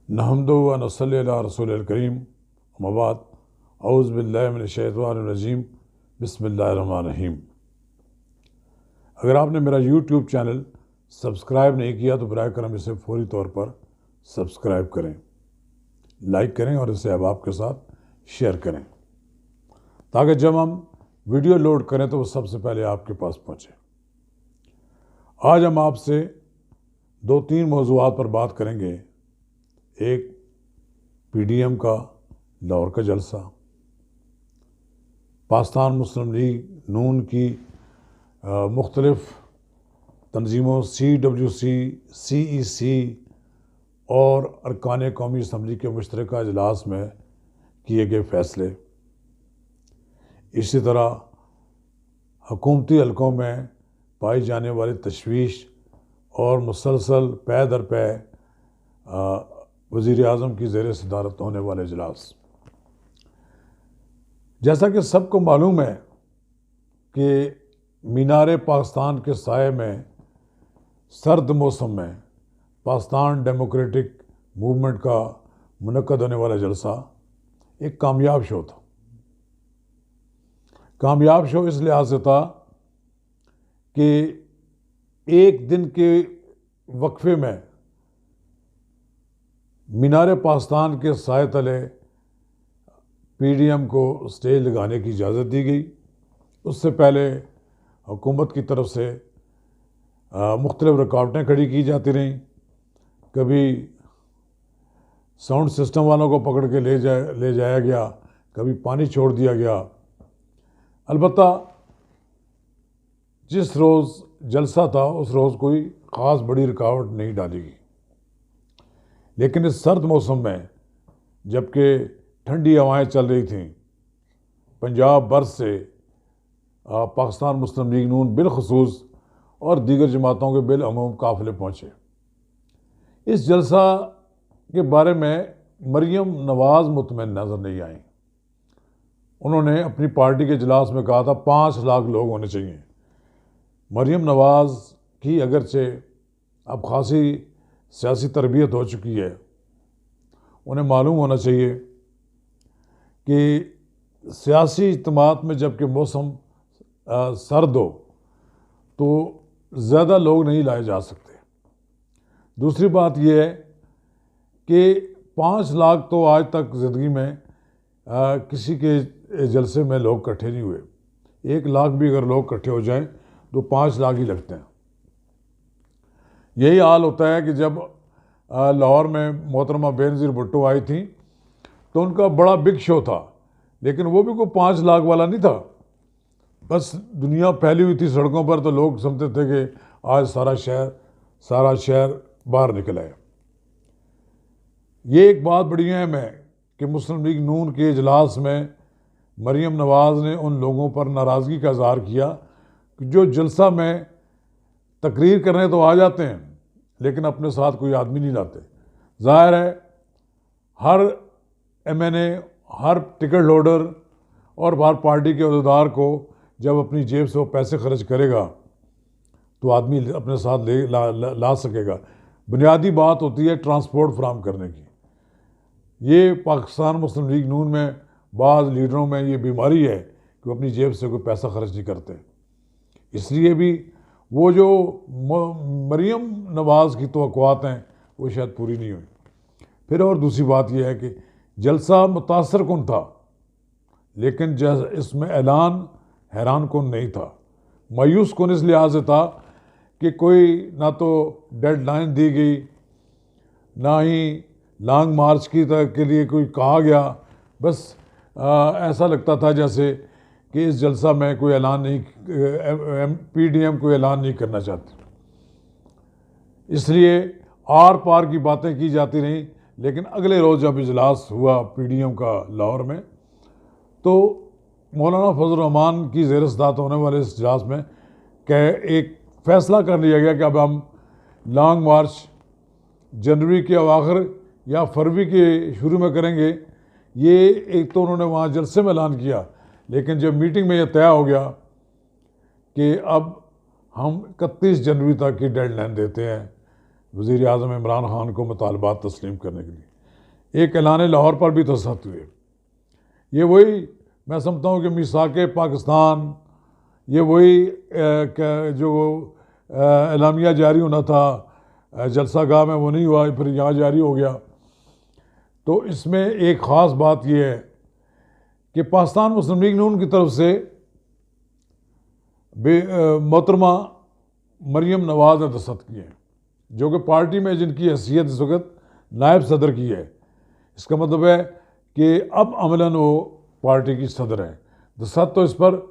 नहमदु व नसल्ली अला रसूलिल करीम अम्मा बाद औज़ु बिल्लाहि मिनश शैतानिर रजीम बिस्मिल्लाहिर रहमानिर रहीम। अगर आपने मेरा यूट्यूब चैनल सब्सक्राइब नहीं किया तो बराए करम इसे फौरी तौर पर सब्सक्राइब करें, लाइक करें और इसे अहबाब के साथ शेयर करें ताकि जब हम वीडियो लोड करें तो वो सबसे पहले आपके पास पहुँचे। आज हम आपसे 2-3 मौज़ूआत पर बात करेंगे। एक, पीडीएम का लाहौर का जलसा, पाकिस्तान मुस्लिम लीग नून की मुख्तलिफ तंजीमों CWC, CEC और अरकान कौमी असम्बली के मुश्तरका इजलास में किए गए फैसले। इसी तरह हुकूमती हलकों में पाई जाने वाली तशवीश और मुसलसल पै दर पै वज़ीर आज़म की ज़ेर सदारत होने वाले इजलास। जैसा कि सबको मालूम है कि मीनार पाकिस्तान के साये में सर्द मौसम में पाकिस्तान डेमोक्रेटिक मूवमेंट का मुनक्कद होने वाला जलसा एक कामयाब शो था। कामयाब शो इस लिहाज से था कि एक दिन के वक्फे में मीनार पाकिस्तान के साए तले पीडीएम को स्टेज लगाने की इजाज़त दी गई। उससे पहले हुकूमत की तरफ से मुख्तलिफ रुकावटें खड़ी की जाती रहीं। कभी साउंड सिस्टम वालों को पकड़ के ले जाया गया, कभी पानी छोड़ दिया गया। अलबत्ता जिस रोज़ जलसा था उस रोज़ कोई ख़ास बड़ी रुकावट नहीं डाली गई। लेकिन इस सर्द मौसम में जबकि ठंडी हवाएं चल रही थीं, पंजाब भर से पाकिस्तान मुस्लिम लीग नून बिलखसूस और दीगर जमातों के बिलअमूम काफ़िले पहुँचे। इस जलसा के बारे में मरियम नवाज़ मुतमईन नज़र नहीं आई। उन्होंने अपनी पार्टी के इजलास में कहा था 5 लाख लोग होने चाहिए। मरियम नवाज़ की अगरचे अब खासी सियासी तरबियत हो चुकी है, उन्हें मालूम होना चाहिए कि सियासी इज्तिमात में जबकि मौसम सर्द हो तो ज़्यादा लोग नहीं लाए जा सकते। दूसरी बात यह है कि 5 लाख तो आज तक ज़िंदगी में किसी के जलसे में लोग इकट्ठे नहीं हुए। 1 लाख भी अगर लोग इकट्ठे हो जाएं तो 5 लाख ही लगते हैं। यही हाल होता है कि जब लाहौर में मोहतरमा बेनज़ीर भुट्टो आई थी तो उनका बड़ा बिग शो था, लेकिन वो भी कोई 5 लाख वाला नहीं था। बस दुनिया फैली हुई थी सड़कों पर, तो लोग समझते थे कि आज सारा शहर बाहर निकल आया। ये एक बात बड़ी अहम है कि मुस्लिम लीग नून के इजलास में मरियम नवाज़ ने उन लोगों पर नाराज़गी का इज़हार किया कि जो जलसा में तकरीर करने तो आ जाते हैं लेकिन अपने साथ कोई आदमी नहीं लाते। ज़ाहिर है हर MNA, हर टिकट होल्डर और हर पार्टी के अहदेदार को जब अपनी जेब से वो पैसे खर्च करेगा तो आदमी अपने साथ ला सकेगा। बुनियादी बात होती है ट्रांसपोर्ट फराहम करने की। ये पाकिस्तान मुस्लिम लीग नून में बाज़ लीडरों में ये बीमारी है कि वो अपनी जेब से कोई पैसा खर्च नहीं करते। इसलिए भी वो जो मरियम नवाज़ की तवक्कुआत हैं वो शायद पूरी नहीं हुई। फिर और दूसरी बात यह है कि जलसा मुतासर कुन था, लेकिन इसमें ऐलान हैरान कुन नहीं था। मायूस कुन इस लिहाज से था कि कोई ना तो डेडलाइन दी गई, ना ही लॉन्ग मार्च के लिए कोई कहा गया। बस ऐसा लगता था जैसे कि इस जलसा में कोई ऐलान नहीं, पीडीएम कोई ऐलान नहीं करना चाहती। इसलिए आर पार की बातें की जाती रहीं। लेकिन अगले रोज़ जब इजलास हुआ पीडीएम का लाहौर में, तो मौलाना फजल रहमान की ज़ेर सदारत होने वाले इस इजलास में एक फ़ैसला कर लिया गया कि अब हम लॉन्ग मार्च जनवरी के अवाखिर या फरवरी के शुरू में करेंगे। ये एक तो उन्होंने वहाँ जलसे में ऐलान किया, लेकिन जब मीटिंग में यह तय हो गया कि अब हम 31 जनवरी तक की डेडलाइन देते हैं वज़ीर आज़म इमरान खान को मुतालबात तस्लीम करने के लिए। एक ऐलान लाहौर पर भी दस्तखत हुए। ये वही मैं समझता हूँ कि मीसाके पाकिस्तान, ये वही जो एलामिया जारी होना था जलसा गाह में, वो नहीं हुआ, फिर यहाँ जारी हो गया। तो इसमें एक ख़ास बात यह है कि पाकिस्तान मुस्लिम लीग नून की तरफ से मोहतरमा मरियम नवाज़ ने दस्तखत किए हैं, जो कि पार्टी में जिनकी हैसियत इस वक्त नायब सदर की है। इसका मतलब है कि अब अमलन वो पार्टी की सदर हैं। दस्तखत तो इस पर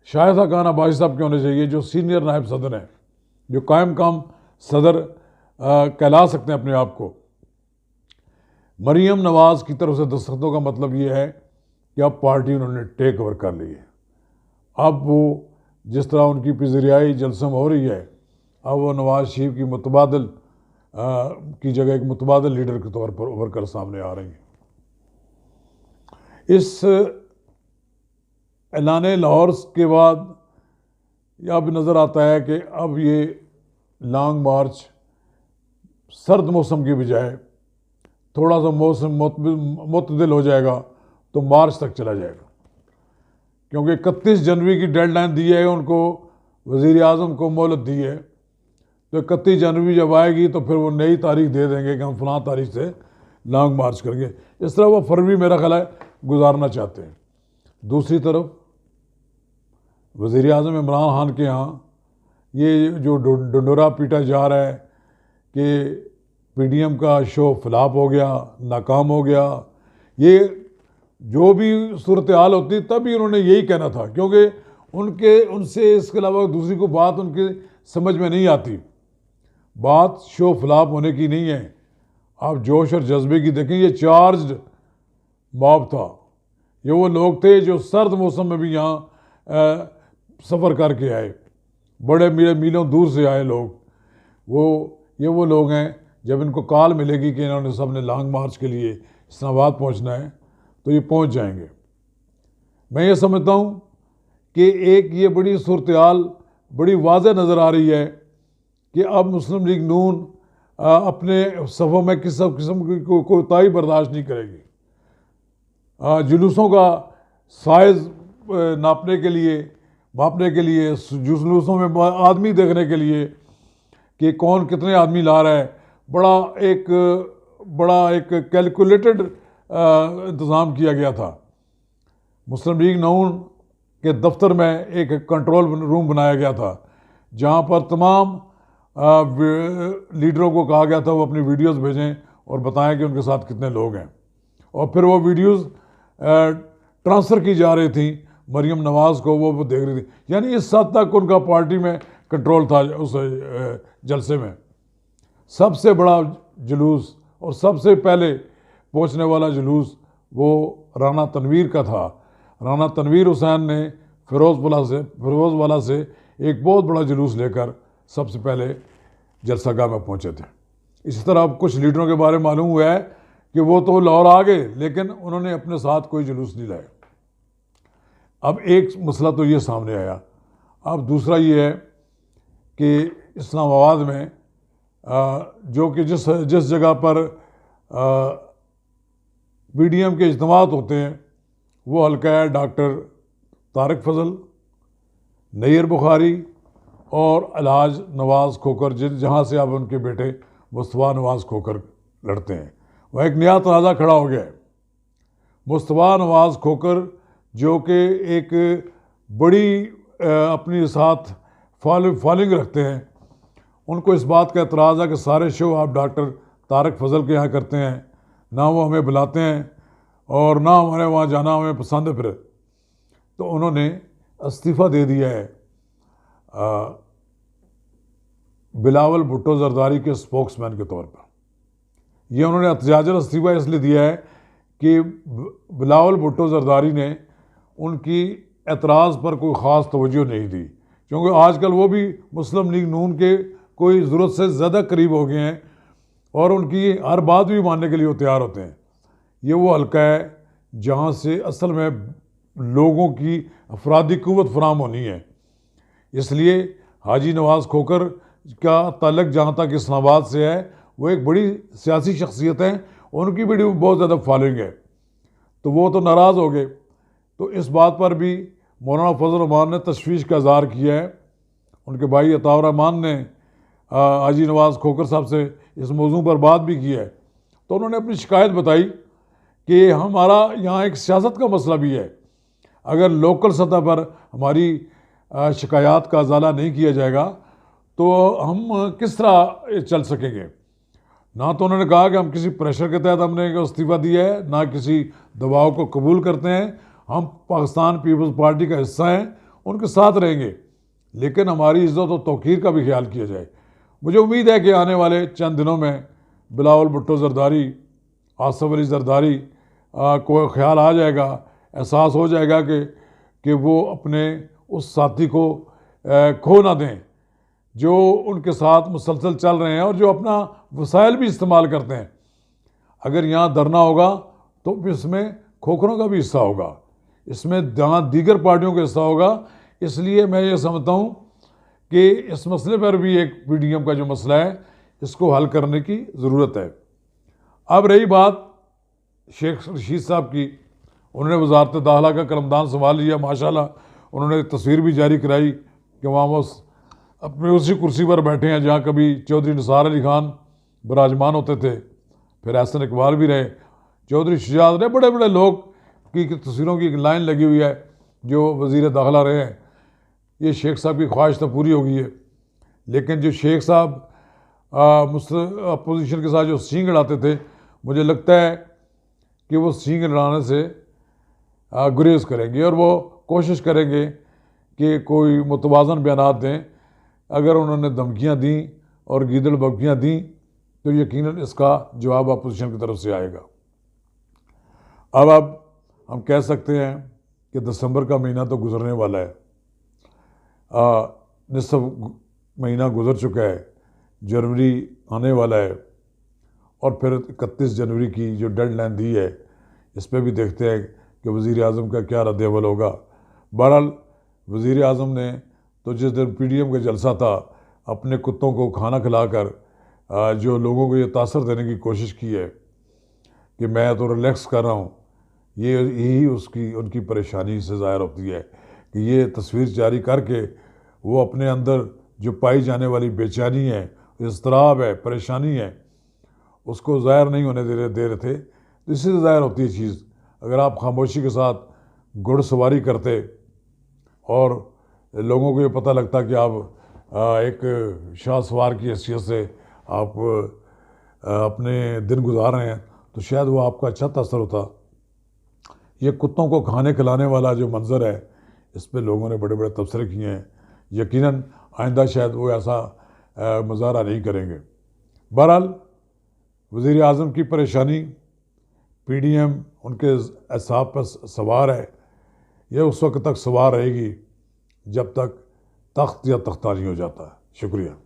शाहिदा खान अब्बासी साहब के होने चाहिए, जो सीनियर नायब सदर हैं, जो कायम काम सदर कहला सकते हैं अपने आप को। मरियम नवाज़ की तरफ से दस्तखतों का मतलब ये है कि अब पार्टी उन्होंने टेक ओवर कर ली है। अब वो जिस तरह उनकी पिज़रियाई जलसम हो रही है, अब वो नवाज शरीफ की मुतबादल की जगह एक मुतबादल लीडर के तौर पर उभर कर सामने आ रही हैं। इस ऐलान लाहौर के बाद अब नज़र आता है कि अब ये लॉन्ग मार्च सर्द मौसम की बजाय थोड़ा सा मौसम मुतदिल हो जाएगा तो मार्च तक चला जाएगा, क्योंकि 31 जनवरी की डेडलाइन दी है उनको, वज़ीर आज़म को मोहलत दी है। तो 31 जनवरी जब आएगी तो फिर वो नई तारीख दे देंगे कि हम फलां तारीख से लॉन्ग मार्च करेंगे। इस तरह वो फरवरी मेरा ख्याल है गुजारना चाहते हैं। दूसरी तरफ वज़ीर आज़म इमरान खान के यहाँ ये जो डंडोरा पीटा जा रहा है कि PDM का शो फ्लॉप हो गया, नाकाम हो गया, ये जो भी सूरत हाल होती तभी उन्होंने यही कहना था, क्योंकि उनसे इसके अलावा दूसरी को बात उनके समझ में नहीं आती। बात शो फ्लॉप होने की नहीं है। आप जोश और जज्बे की देखें, ये चार्ज्ड मॉब था। ये वो लोग थे जो सर्द मौसम में भी यहाँ सफ़र करके आए, बड़े मीलों दूर से आए लोग। ये वो लोग हैं, जब इनको कॉल मिलेगी कि इन्होंने सबने लॉन्ग मार्च के लिए इस्लामाबाद पहुँचना है तो ये पहुँच जाएंगे। मैं ये समझता हूँ कि एक ये बड़ी सूरत हाल बड़ी वाज़ेह नज़र आ रही है कि अब मुस्लिम लीग नून अपने सफ़ों में किसी किस्म की कोताही बर्दाश्त नहीं करेगी। जुलूसों का साइज़ मापने के लिए जुलूसों में आदमी देखने के लिए कि कौन कितने आदमी ला रहा है, बड़ा एक कैलकुलेटेड इंतज़ाम किया गया था। मुस्लिम लीग नून के दफ्तर में एक कंट्रोल रूम बनाया गया था, जहां पर तमाम लीडरों को कहा गया था वो अपनी वीडियोस भेजें और बताएं कि उनके साथ कितने लोग हैं, और फिर वो वीडियोस ट्रांसफ़र की जा रही थी मरियम नवाज़ को, वो देख रही थी। यानी इस हद तक उनका पार्टी में कंट्रोल था उस जलसे में। सबसे बड़ा जुलूस और सबसे पहले पहुंचने वाला जुलूस वो राना तनवीर का था। राना तनवीर हुसैन ने फिरोज़ वाला से एक बहुत बड़ा जुलूस लेकर सबसे पहले जलसागाह में पहुंचे थे। इसी तरह अब कुछ लीडरों के बारे में मालूम हुआ है कि वो तो लाहौर आ गए, लेकिन उन्होंने अपने साथ कोई जुलूस नहीं लाया। अब एक मसला तो ये सामने आया। अब दूसरा ये है कि इस्लामाबाद में जो कि जिस जगह पर PDM के इज्तिमात होते हैं वो हल्का है डॉक्टर तारिक फजल, नैयर बुखारी और अलहाज नवाज़ खोकर, जहाँ से अब उनके बेटे मुस्तफ़ा नवाज़ खोकर लड़ते हैं। वह एक नया तनाज़ा खड़ा हो गया है। मुस्तफ़ा नवाज़ खोकर जो कि एक बड़ी अपनी साथ फॉलोइंग रखते हैं, उनको इस बात का एतराज़ है कि सारे शो आप डॉक्टर तारिक फजल के यहाँ करते हैं, ना वो हमें बुलाते हैं और ना हमारे वहाँ जाना हमें पसंद है। फिर तो उन्होंने इस्तीफ़ा दे दिया है बिलावल भुट्टो जरदारी के स्पोक्समैन के तौर पर। यह उन्होंने एहतजाजन इस्तीफ़ा इसलिए दिया है कि बिलावल भुट्टो जरदारी ने उनकी एतराज़ पर कोई ख़ास तवज्जो नहीं दी, क्योंकि आजकल वो भी मुस्लिम लीग नून के कोई ज़रूरत से ज़्यादा करीब हो गए हैं और उनकी हर बात भी मानने के लिए वो तैयार होते हैं। ये वो हल्का है जहाँ से असल में लोगों की अफरादी क़ुव्वत फराम होनी है। इसलिए हाजी नवाज़ खोकर का ताल्लुक़ जहाँ तक इस्लामाबाद से है, वो एक बड़ी सियासी शख्सियत हैं उनकी वीडियो में बहुत ज़्यादा फॉलोइंग है, तो वो तो नाराज़ हो गए। तो इस बात पर भी मौलाना फजल रहमान ने तशवीश का इज़हार किया है। उनके भाई अताउर रहमान ने हाजी नवाज़ खोखर साहब से इस मौजू पर बात भी की है। तो उन्होंने अपनी शिकायत बताई कि हमारा यहाँ एक सियासत का मसला भी है। अगर लोकल सतह पर हमारी शिकायत का अजाला नहीं किया जाएगा तो हम किस तरह चल सकेंगे। ना तो उन्होंने कहा कि हम किसी प्रेशर के तहत हमने इस्तीफ़ा दिया है, ना किसी दबाव को कबूल करते हैं। हम पाकिस्तान पीपल्स पार्टी का हिस्सा हैं, उनके साथ रहेंगे, लेकिन हमारी इज़्ज़त और तौक़ीर का भी ख्याल किया जाए। मुझे उम्मीद है कि आने वाले चंद दिनों में बिलावल भुट्टो ज़रदारी, आसिफ अली ज़रदारी को ख्याल आ जाएगा, एहसास हो जाएगा कि वो अपने उस साथी को खो ना दें जो उनके साथ मुसलसल चल रहे हैं और जो अपना वसाइल भी इस्तेमाल करते हैं। अगर यहाँ धरना होगा तो इसमें खोखरों का भी हिस्सा होगा, इसमें जहाँ दीगर पार्टियों का हिस्सा होगा। इसलिए मैं ये समझता हूँ कि इस मसले पर भी एक PDM का जो मसला है इसको हल करने की ज़रूरत है। अब रही बात शेख रशीद साहब की, उन्होंने वजारत दाखिला का कलमदान संभाल लिया। माशाल्लाह उन्होंने तस्वीर भी जारी कराई कि वहाँ वो अपने उसी कुर्सी पर बैठे हैं जहाँ कभी चौधरी निसार अली खान विराजमान होते थे, फिर एहसन इकबाल भी रहे, चौधरी शुजात रहे, बड़े बड़े लोग की तस्वीरों की एक लाइन लगी हुई है जो वज़ीर दाखिला रहे हैं। ये शेख साहब की ख्वाहिश तो पूरी हो गई है, लेकिन जो शेख साहब अपोजिशन के साथ जो सींग लड़ाते थे, मुझे लगता है कि वो सींग लड़ाने से गुरेज करेंगे और वो कोशिश करेंगे कि कोई मुतवाज़न बयान दें। अगर उन्होंने धमकियाँ दी और गीदड़ बकरियाँ दी तो यकीनन इसका जवाब अपोजिशन की तरफ से आएगा। अब हम कह सकते हैं कि दिसंबर का महीना तो गुजरने वाला है, निसफ महीना गुजर चुका है, जनवरी आने वाला है और फिर 31 जनवरी की जो डेडलाइन दी है इस पर भी देखते हैं कि वज़ीर आज़म का क्या रद्द-ए-अमल होगा। बहरहाल वज़ीर आज़म ने तो जिस दिन PDM का जलसा था अपने कुत्तों को खाना खिलाकर जो लोगों को ये तासर देने की कोशिश की है कि मैं तो रिलैक्स कर रहा हूँ, यही उनकी परेशानी से ज़ाहिर होती है कि ये तस्वीर जारी करके वो अपने अंदर जो पाई जाने वाली बेचैनी है, इज़्तिराब है, परेशानी है, उसको ज़ाहिर नहीं होने दे रहे थे। तो इससे ज़ाहिर होती है चीज़। अगर आप खामोशी के साथ घुड़सवारी करते और लोगों को ये पता लगता कि आप एक शाह सवार की हैसियत से आप अपने दिन गुजार रहे हैं, तो शायद वो आपका अच्छा तासर होता। ये कुत्तों को खाने खिलाने वाला जो मंज़र है इस पे लोगों ने बड़े बड़े तबसरे किए हैं। यकीनन आइंदा शायद वो ऐसा मुजाहरा नहीं करेंगे। बहरहाल वज़ीर आज़म की परेशानी PDM उनके एहसाब पर सवार है, यह उस वक्त तक सवार रहेगी जब तक तख्त या तख्ता नहीं हो जाता है। शुक्रिया।